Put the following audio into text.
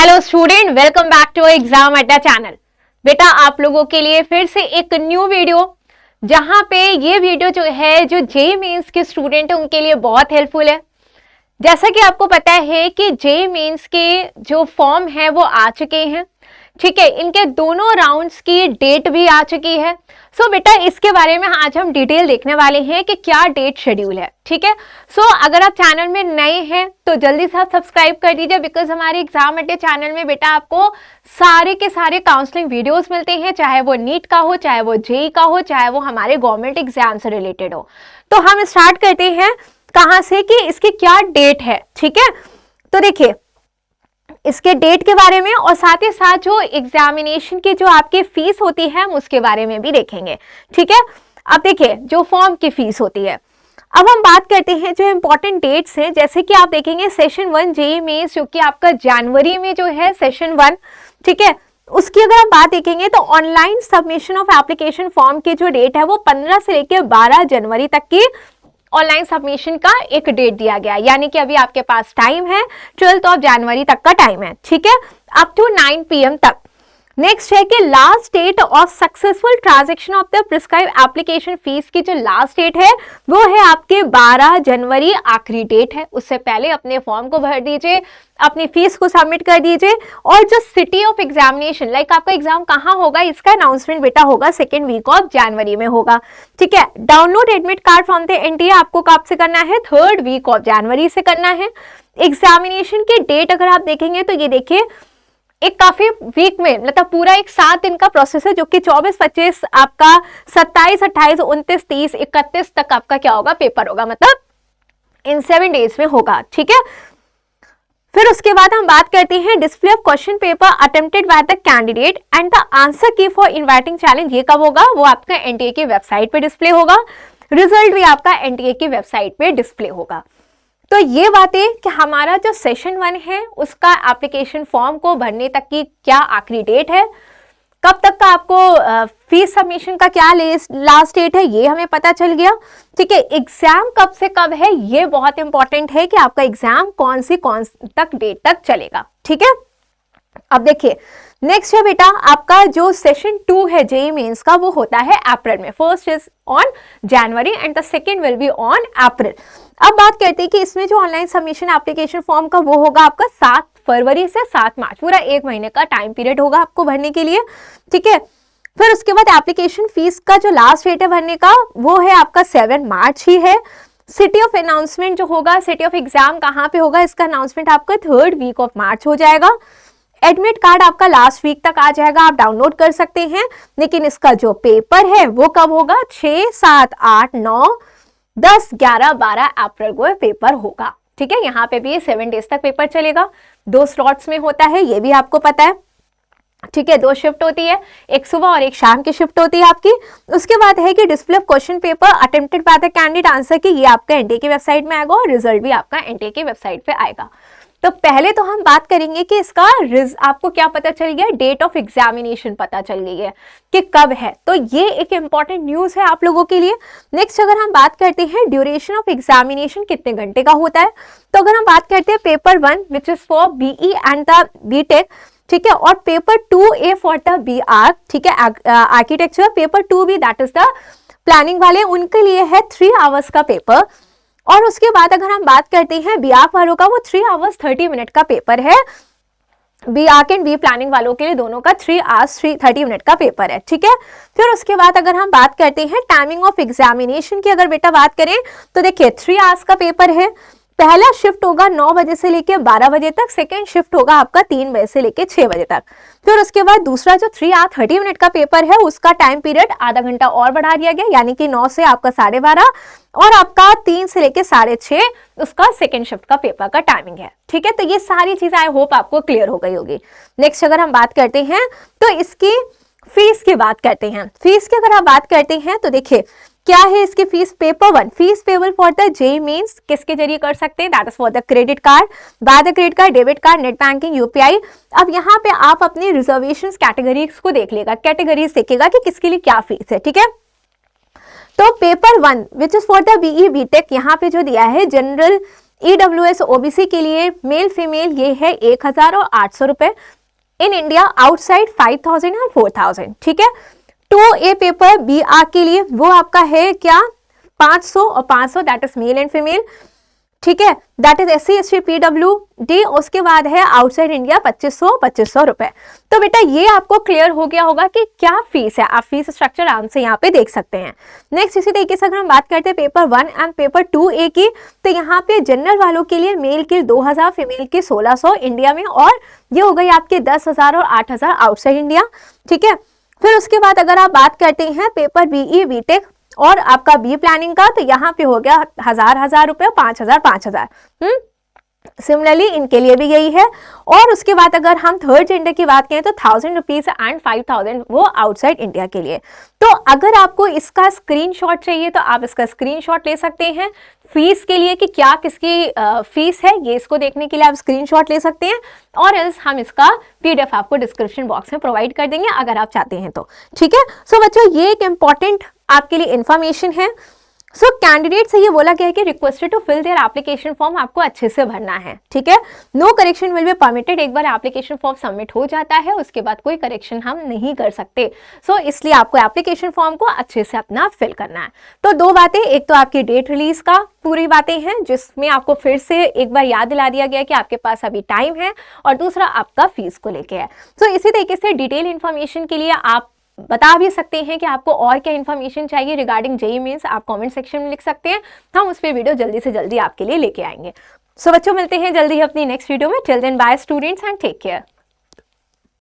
Hello student, welcome back to exam Adda channel. बेटा आप लोगों के लिए फिर से एक न्यू वीडियो, जहां पे ये वीडियो जो है जो जेईई मेंस के स्टूडेंट है उनके लिए बहुत हेल्पफुल है। जैसा कि आपको पता है कि जेईई मेंस के जो फॉर्म है वो आ चुके हैं, ठीक है। इनके दोनों राउंड्स की डेट भी आ चुकी है। सो बेटा इसके बारे में आज हम डिटेल देखने वाले हैं कि क्या डेट शेड्यूल है, ठीक है। सो अगर आप चैनल में नए हैं तो जल्दी से आप सब्सक्राइब कर दीजिए, बिकॉज हमारे एग्जाम अड्डे चैनल में बेटा आपको सारे के सारे काउंसलिंग वीडियोस मिलते हैं, चाहे वो नीट का हो, चाहे वो जेईई का हो, चाहे वो हमारे गवर्नमेंट एग्जाम से रिलेटेड हो। तो हम स्टार्ट करते हैं कहां से कि इसकी क्या डेट है, ठीक है। तो देखिए इसके डेट के बारे में और साथ ही साथ जो एग्जामिनेशन की जो आपकी फीस होती है हम उसके बारे में भी देखेंगे, ठीक है। अब देखिए जो फॉर्म की फीस होती है, अब हम बात करते हैं जो इंपॉर्टेंट डेट्स हैं। जैसे कि आप देखेंगे सेशन 1 जेईई मेंस जो कि आपका जनवरी में जो है सेशन 1, ठीक है, उसकी अगर हम बात देखेंगे तो online submission of application form की जो डेट है वो 15 से लेकर 12 जनवरी तक की ऑनलाइन सबमिशन का एक डेट दिया गया, यानी कि अभी आपके पास टाइम है 12 जनवरी तक का टाइम है, ठीक है, अप टू 9 PM तक। नेक्स्ट है कि last date of successful transaction of the prescribe application fees की जो लास्ट डेट है वो है आपके 12 जनवरी आखिरी डेट है। उससे पहले अपने फॉर्म को भर दीजिए, अपनी फीस को सबमिट कर दीजिए। और जो सिटी ऑफ एग्जामिनेशन लाइक आपका एग्जाम कहाँ होगा इसका अनाउंसमेंट बेटा होगा सेकेंड वीक ऑफ जनवरी में होगा, ठीक है। Download admit card from the NTA आपको कब से करना है, 3rd वीक ऑफ जनवरी से करना है। एग्जामिनेशन की डेट अगर आप देखेंगे तो ये देखिए एक काफी वीक में मतलब पूरा एक 7 दिन का प्रोसेस है, जो कि 24, 25 आपका 27, 28, 29, 30, 31 तक आपका क्या होगा पेपर होगा, मतलब इन 7 डेज में होगा, ठीक है। फिर उसके बाद हम बात करते हैं display of question paper attempted by the candidate and the answer की फॉर इनवाइटिंग चैलेंज। ये कब होगा, वो आपका एनटीए की वेबसाइट पे डिस्प्ले होगा। रिजल्ट भी आपका एनटीए की वेबसाइट पे डिस्प्ले होगा। तो ये बातें कि हमारा जो सेशन 1 है उसका एप्लीकेशन फॉर्म को भरने तक की क्या आखिरी डेट है, कब तक का आपको फीस सबमिशन का क्या लास्ट डेट है ये हमें पता चल गया, ठीक है। एग्जाम कब से कब है ये बहुत इंपॉर्टेंट है कि आपका एग्जाम कौन तक डेट तक चलेगा, ठीक है। अब देखिए नेक्स्ट है बेटा आपका जो सेशन 2 है जेईई मेंस का वो होता है अप्रैल में। First is on January and the second will be on April. अब बात करते हैं कि इसमें जो ऑनलाइन सबमिशन एप्लीकेशन फॉर्म का वो होगा आपका 7 फरवरी से 7 मार्च, पूरा 1 महीने का टाइम पीरियड होगा आपको भरने के लिए, ठीक है। फिर उसके बाद एप्लीकेशन फीस का जो लास्ट डेट है भरने का वो है आपका 7 मार्च ही है। सिटी ऑफ अनाउंसमेंट जो होगा, सिटी ऑफ एग्जाम कहाँ पे होगा, इसका अनाउंसमेंट आपका 3rd वीक ऑफ मार्च हो जाएगा। एडमिट कार्ड आपका लास्ट वीक तक आ जाएगा, आप डाउनलोड कर सकते हैं, लेकिन इसका जो पेपर है वो कब होगा, 6, 7, 8, 9, 10, 11, 12 अप्रैल को पेपर होगा, ठीक है। यहाँ पे भी 7 डेज तक पेपर चलेगा, 2 स्लॉट्स में होता है, ये भी आपको पता है, ठीक है। 2 शिफ्ट होती है, एक सुबह और एक शाम की शिफ्ट होती है आपकी। उसके बाद है कि display of question paper attempted by the candidate answer की, ये आपका एनटीए की वेबसाइट में आएगा और रिजल्ट भी आपका एनटीए की वेबसाइट पे आएगा। तो पहले तो हम बात करेंगे कि इसका आपको क्या पता चल गया, डेट ऑफ एग्जामिनेशन पता चल गई है कि कब है, तो ये एक इंपॉर्टेंट न्यूज है आप लोगों के लिए। नेक्स्ट अगर हम बात करते हैं ड्यूरेशन ऑफ एग्जामिनेशन कितने घंटे का होता है, तो अगर हम बात करते हैं paper 1 which is for BE and the BTech, ठीक है, और paper 2A for the B R, ठीक है, architecture, paper 2B that is the planning वाले, उनके लिए है 3 आवर्स का पेपर। और उसके बाद अगर हम बात करते हैं बीआर्क वालों का वो 3 आवर्स 30 मिनट का पेपर है। बीआर्क एंड बी प्लानिंग वालों के लिए दोनों का 3 आवर्स 30 मिनट का पेपर है, ठीक है। फिर उसके बाद अगर हम बात करते हैं टाइमिंग ऑफ एग्जामिनेशन की, अगर बेटा बात करें तो देखिए 3 आवर्स का पेपर है। पहला शिफ्ट होगा 9 बजे से लेकर 12 बजे तक, सेकेंड शिफ्ट होगा आपका 3 बजे से लेकर 6 बजे तक। फिर उसके बाद दूसरा जो 3 आवर 30 मिनट का पेपर है उसका टाइम पीरियड आधा घंटा और बढ़ा दिया गया, यानी कि 9 से आपका 12:30 और आपका 3 से लेकर 6:30 उसका सेकेंड शिफ्ट का पेपर का टाइमिंग है, ठीक है। तो ये सारी चीजें आई होप आपको क्लियर हो गई होगी। नेक्स्ट अगर हम बात करते हैं तो इसकी फीस की बात करते हैं। फीस की अगर आप बात करते हैं तो देखिए क्या है इसकी फीस। Paper 1 fees payable for the JEE mains किसके जरिए कर सकते हैं, that is for the credit card, by the credit card, debit card, net banking, UPI. अब यहाँ पे आप अपने रिजर्वेशंस कैटेगरीज को देख लेगा, कैटेगरीज देखेगा कि किसके लिए क्या फीस है, ठीक है। तो paper 1 which is for the BE BTech यहाँ पे जो दिया है जनरल EWS OBC के लिए मेल फीमेल ये है 1000 और 800 रुपए, इन इंडिया आउटसाइड 5000 और 4000, ठीक है। 2A पेपर BR के लिए वो आपका है क्या 500 और 500, that is male and female, ठीक है, that is SC ST PWD। उसके बाद है आउटसाइड इंडिया 2500 रुपए। तो बेटा ये आपको क्लियर हो गया होगा कि क्या फीस है, आप फीस स्ट्रक्चर आराम से यहाँ पे देख सकते हैं। नेक्स्ट इसी तरीके से अगर हम बात करते हैं पेपर 1 एंड पेपर 2A की, तो यहाँ पे जनरल वालों के लिए मेल की 2000, फीमेल की 1600 इंडिया में, और ये हो गई आपके 10,000 और 8,000 आउटसाइड इंडिया, ठीक है। फिर उसके बाद अगर आप बात करते हैं पेपर BE BTech और आपका बी प्लानिंग का, तो यहाँ पे हो गया 1000 रुपए, 5000। सिमिलरली इनके लिए भी यही है। और उसके बाद अगर हम थर्ड जेंडर की बात करें तो 1000 रुपीज एंड 5000 वो आउटसाइड इंडिया के लिए। तो अगर आपको इसका स्क्रीनशॉट चाहिए तो आप इसका स्क्रीनशॉट ले सकते हैं फीस के लिए कि क्या किसकी फीस है, ये इसको देखने के लिए आप स्क्रीनशॉट ले सकते हैं, और एल्स हम इसका PDF आपको डिस्क्रिप्शन बॉक्स में प्रोवाइड कर देंगे अगर आप चाहते हैं तो, ठीक है। सो बच्चों ये एक इंपॉर्टेंट आपके लिए इंफॉर्मेशन है। सो कैंडिडेट से ये बोला गया है कि requested to fill their application form आपको अच्छे से भरना है, ठीक है। No correction will be permitted, एक बार एप्लीकेशन फॉर्म सबमिट हो जाता है उसके बाद कोई करेक्शन हम नहीं कर सकते। सो इसलिए आपको एप्लीकेशन फॉर्म को अच्छे से अपना फिल करना है। तो दो बातें, एक तो आपकी डेट रिलीज का पूरी बातें हैं जिसमें आपको फिर से एक बार याद दिला दिया गया कि आपके पास अभी टाइम है, और दूसरा आपका फीस को लेके है। सो इसी तरीके से डिटेल इन्फॉर्मेशन के लिए आप बता भी सकते हैं कि आपको और क्या इन्फॉर्मेशन चाहिए रिगार्डिंग JEE मेंस, आप कमेंट सेक्शन में लिख सकते हैं, हम उस पर वीडियो जल्दी से जल्दी आपके लिए लेके आएंगे। सो बच्चों मिलते हैं जल्दी ही अपनी नेक्स्ट वीडियो में। Till then bye students and take care.